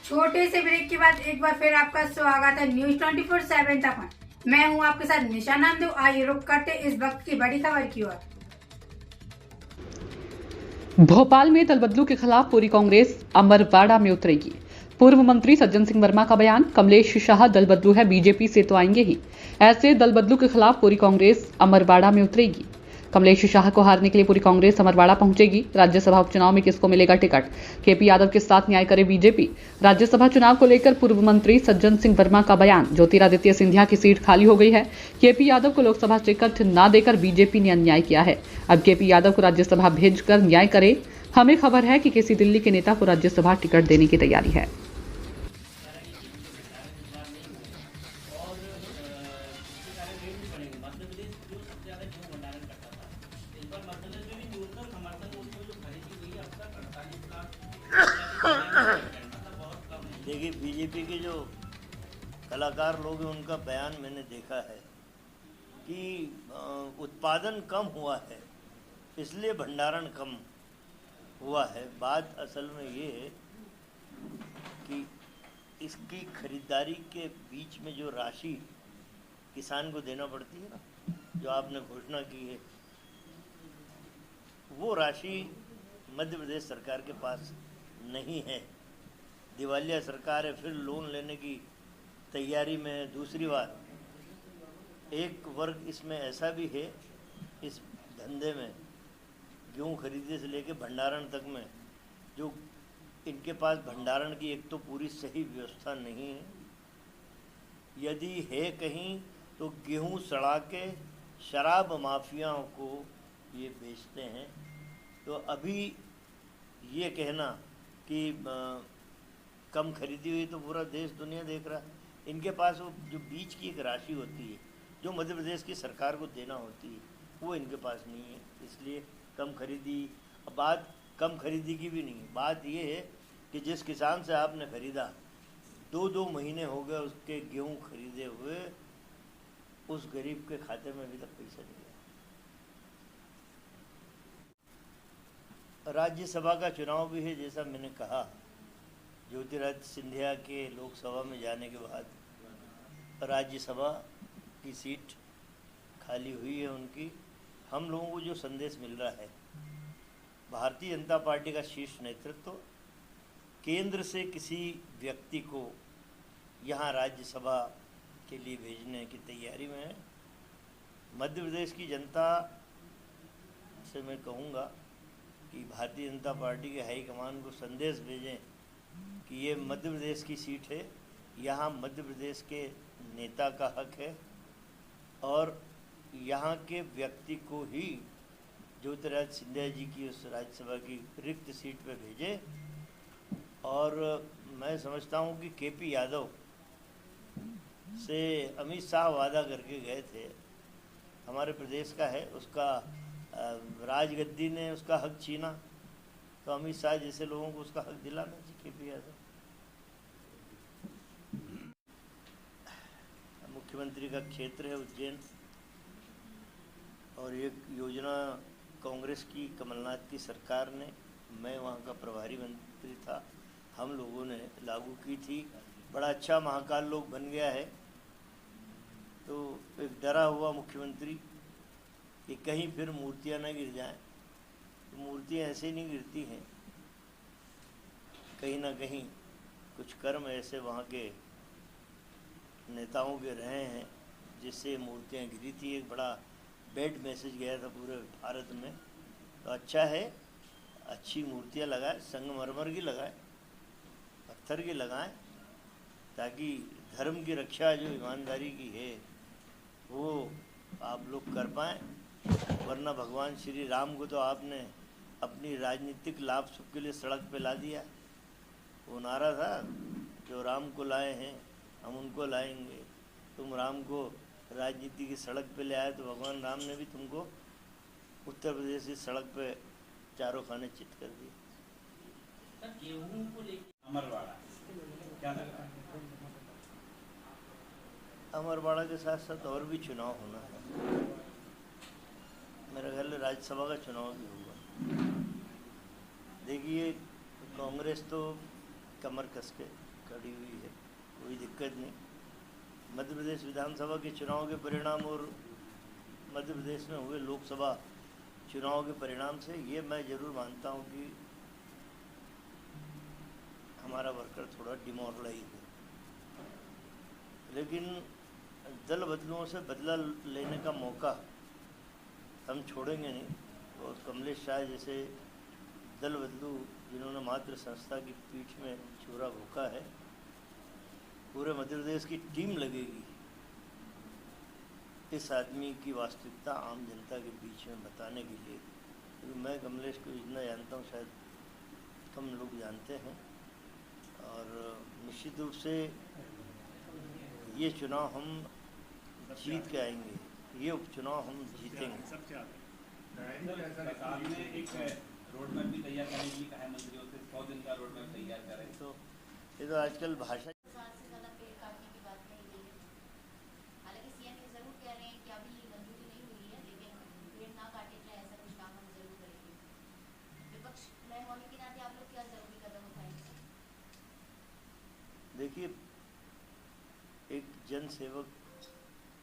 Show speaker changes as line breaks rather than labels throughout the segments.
छोटे से ब्रेक के बाद एक बार फिर आपका स्वागत है न्यूज 24/7 तक। मैं हूं आपके साथ निशा नामदेव। आइए रुक करते इस वक्त की बड़ी खबर की ओर।
भोपाल में दलबदलू के खिलाफ पूरी कांग्रेस अमरवाड़ा में उतरेगी। पूर्व मंत्री सज्जन सिंह वर्मा का बयान। कमलेश शाह दलबदलू है, बीजेपी से तो आएंगे ही। ऐसे दलबदलू के खिलाफ पूरी कांग्रेस अमरवाड़ा में उतरेगी। कमलेश शाह को हारने के लिए पूरी कांग्रेस अमरवाड़ा पहुंचेगी। राज्यसभा उपचुनाव में किसको मिलेगा टिकट? केपी यादव के साथ न्याय करे बीजेपी। राज्यसभा चुनाव को लेकर पूर्व मंत्री सज्जन सिंह वर्मा का बयान। ज्योतिरादित्य सिंधिया की सीट खाली हो गई है। केपी यादव को लोकसभा टिकट न देकर बीजेपी ने अन्याय किया है। अब केपी यादव को राज्यसभा भेजकर न्याय करे। हमें खबर है कि किसी दिल्ली के नेता को राज्यसभा टिकट देने की तैयारी है।
देखिए, बीजेपी के जो कलाकार लोग हैं उनका बयान मैंने देखा है कि उत्पादन कम हुआ है, इसलिए भंडारण कम हुआ है। बात असल में ये है कि इसकी खरीदारी के बीच में जो राशि किसान को देना पड़ती है ना, जो आपने घोषणा की है, वो राशि मध्य प्रदेश सरकार के पास नहीं है। दिवालिया सरकार है, फिर लोन लेने की तैयारी में है। दूसरी बात, एक वर्ग इसमें ऐसा भी है इस धंधे में, गेहूँ खरीदने से लेके भंडारण तक में, जो इनके पास भंडारण की एक तो पूरी सही व्यवस्था नहीं है। यदि है कहीं तो गेहूँ सड़ा के शराब माफियाओं को ये बेचते हैं। तो अभी ये कहना कि कम खरीदी हुई, तो पूरा देश दुनिया देख रहा है। इनके पास वो जो बीच की एक राशि होती है जो मध्य प्रदेश की सरकार को देना होती है, वो इनके पास नहीं है, इसलिए कम खरीदी। अब बात कम खरीदी की भी नहीं है, बात ये है कि जिस किसान से आपने खरीदा, 2-2 महीने हो गए उसके गेहूँ खरीदे हुए, उस गरीब के खाते में अभी तक पैसा नहीं गया। राज्यसभा का चुनाव भी है, जैसा मैंने कहा। ज्योतिरादित्य सिंधिया के लोकसभा में जाने के बाद राज्यसभा की सीट खाली हुई है उनकी। हम लोगों को जो संदेश मिल रहा है, भारतीय जनता पार्टी का शीर्ष नेतृत्व केंद्र से किसी व्यक्ति को यहाँ राज्यसभा के लिए भेजने की तैयारी में है। मध्य प्रदेश की जनता से मैं कहूँगा कि भारतीय जनता पार्टी के हाईकमान को संदेश भेजें कि ये मध्य प्रदेश की सीट है, यहाँ मध्य प्रदेश के नेता का हक है, और यहाँ के व्यक्ति को ही ज्योतिरादित्य सिंधिया जी की उस राज्यसभा की रिक्त सीट पर भेजे। और मैं समझता हूँ कि केपी यादव से अमित शाह वादा करके गए थे, हमारे प्रदेश का है, उसका राजगद्दी ने उसका हक छीना, तो अमित शाह जैसे लोगों को उसका हक दिलाना चाहिए। केपी यादव मुख्यमंत्री का क्षेत्र है उज्जैन, और एक योजना कांग्रेस की कमलनाथ की सरकार ने, मैं वहाँ का प्रभारी मंत्री था, हम लोगों ने लागू की थी। बड़ा अच्छा महाकाल लोक बन गया है। तो एक डरा हुआ मुख्यमंत्री कि कहीं फिर मूर्तियाँ न गिर जाएं। तो मूर्तियाँ ऐसे ही नहीं गिरती हैं, कहीं ना कहीं कुछ कर्म ऐसे वहाँ के नेताओं के रहे हैं जिससे मूर्तियाँ गिरी थी। एक बड़ा बैड मैसेज गया था पूरे भारत में। तो अच्छा है, अच्छी मूर्तियाँ लगाएं, संगमरमर की लगाएं, पत्थर की लगाएं, ताकि धर्म की रक्षा जो ईमानदारी की है वो आप लोग कर पाएँ। वरना भगवान श्री राम को तो आपने अपनी राजनीतिक लाभ सुख के लिए सड़क पे ला दिया। वो नारा था, जो राम को लाए हैं हम उनको लाएंगे। तुम राम को राजनीति की सड़क पे ले आए, तो भगवान राम ने भी तुमको उत्तर प्रदेश की सड़क पे चारों खाने चित कर दिए।
गेहूं को लेकर अमरवाड़ा क्या लगता है?
अमरवाड़ा के साथ साथ और भी चुनाव होना है। मेरा ख्याल है राज्यसभा का चुनाव भी होगा। देखिए, कांग्रेस तो कमर कस के खड़ी हुई है, कोई दिक्कत नहीं। मध्य प्रदेश विधानसभा के चुनाव के परिणाम और मध्य प्रदेश में हुए लोकसभा चुनाव के परिणाम से ये मैं ज़रूर मानता हूँ कि हमारा वर्कर थोड़ा डिमोरलाइज है, लेकिन दल बदलुओं से बदला लेने का मौका हम छोड़ेंगे नहीं। और कमलेश शाह जैसे दल बदलू जिन्होंने मात्र संस्था की पीठ में छुरा भूखा है, पूरे मध्य प्रदेश की टीम लगेगी इस आदमी की वास्तविकता आम जनता के बीच में बताने के लिए। क्योंकि मैं कमलेश को इतना जानता हूँ, शायद कम लोग जानते हैं। और निश्चित रूप से ये चुनाव हम जीत के आएंगे, ये उपचुनाव हम जीतेंगे।
सरकार ने एक रोड मैप भी तैयार करने के लिए कहा है मंत्रियों से, 100 दिन का रोड मैप तैयार करें।
तो ये तो आजकल भाषा देखिए, एक जन सेवक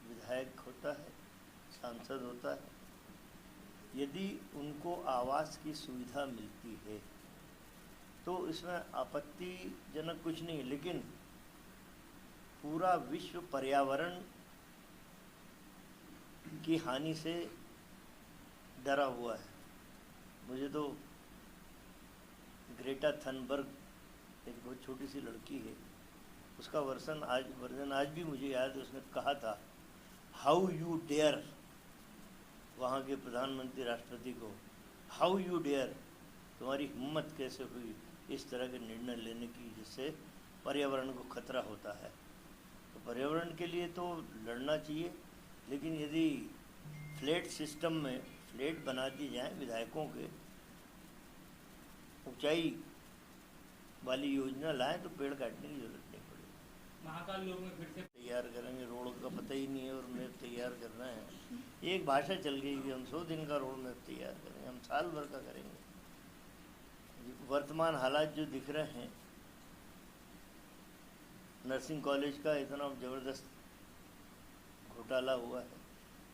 विधायक होता है, सांसद होता है, यदि उनको आवास की सुविधा मिलती है तो इसमें आपत्तिजनक कुछ नहीं, लेकिन पूरा विश्व पर्यावरण की हानि से डरा हुआ है। मुझे तो ग्रेटा थनबर्ग, एक बहुत छोटी सी लड़की है, उसका वर्जन आज भी मुझे याद है। उसने कहा था, हाउ यू डेयर, वहाँ के प्रधानमंत्री राष्ट्रपति को, हाउ यू डेयर, तुम्हारी हिम्मत कैसे हुई इस तरह के निर्णय लेने की जिससे पर्यावरण को खतरा होता है। तो पर्यावरण के लिए तो लड़ना चाहिए, लेकिन यदि फ्लैट सिस्टम में फ्लैट बना दिए जाएँ विधायकों के, ऊंचाई वाली योजना लाएं तो पेड़ काटने की जरूरत नहीं पड़ेगी।
महाकाल लोग में फिर से
तैयार करेंगे, रोड का पता ही नहीं है और मैप तैयार करना है। एक भाषा चल गई कि हम 100 दिन का रोड मैप तैयार करेंगे, हम साल भर का करेंगे। वर्तमान हालात जो दिख रहे हैं, नर्सिंग कॉलेज का इतना ज़बरदस्त घोटाला हुआ है,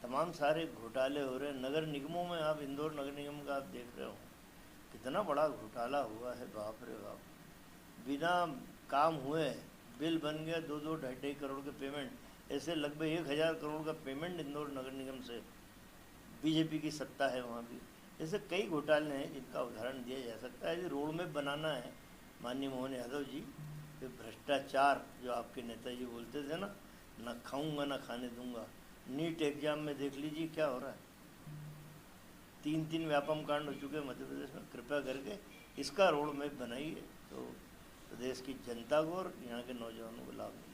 तमाम सारे घोटाले हो रहे हैं। नगर निगमों में, आप इंदौर नगर निगम का आप देख रहे हो कितना बड़ा घोटाला हुआ है, बाप रे बाप। बिना काम हुए बिल बन गया 2-2, 2.5 करोड़ के पेमेंट, ऐसे लगभग 1000 करोड़ का पेमेंट इंदौर नगर निगम से। बीजेपी की सत्ता है वहाँ भी। ऐसे कई घोटाले हैं जिनका उदाहरण दिया जा सकता है। यदि रोड मैप बनाना है, माननीय मोहन यादव जी, तो भ्रष्टाचार जो आपके नेताजी बोलते थे ना, ना खाऊंगा ना खाने दूंगा। नीट एग्जाम में देख लीजिए क्या हो रहा है, 3 व्यापम कांड हो चुके हैं मध्य प्रदेश में। कृपया करके इसका रोड मैप बनाइए तो प्रदेश की जनता को और यहाँ के नौजवानों को लाभ मिले।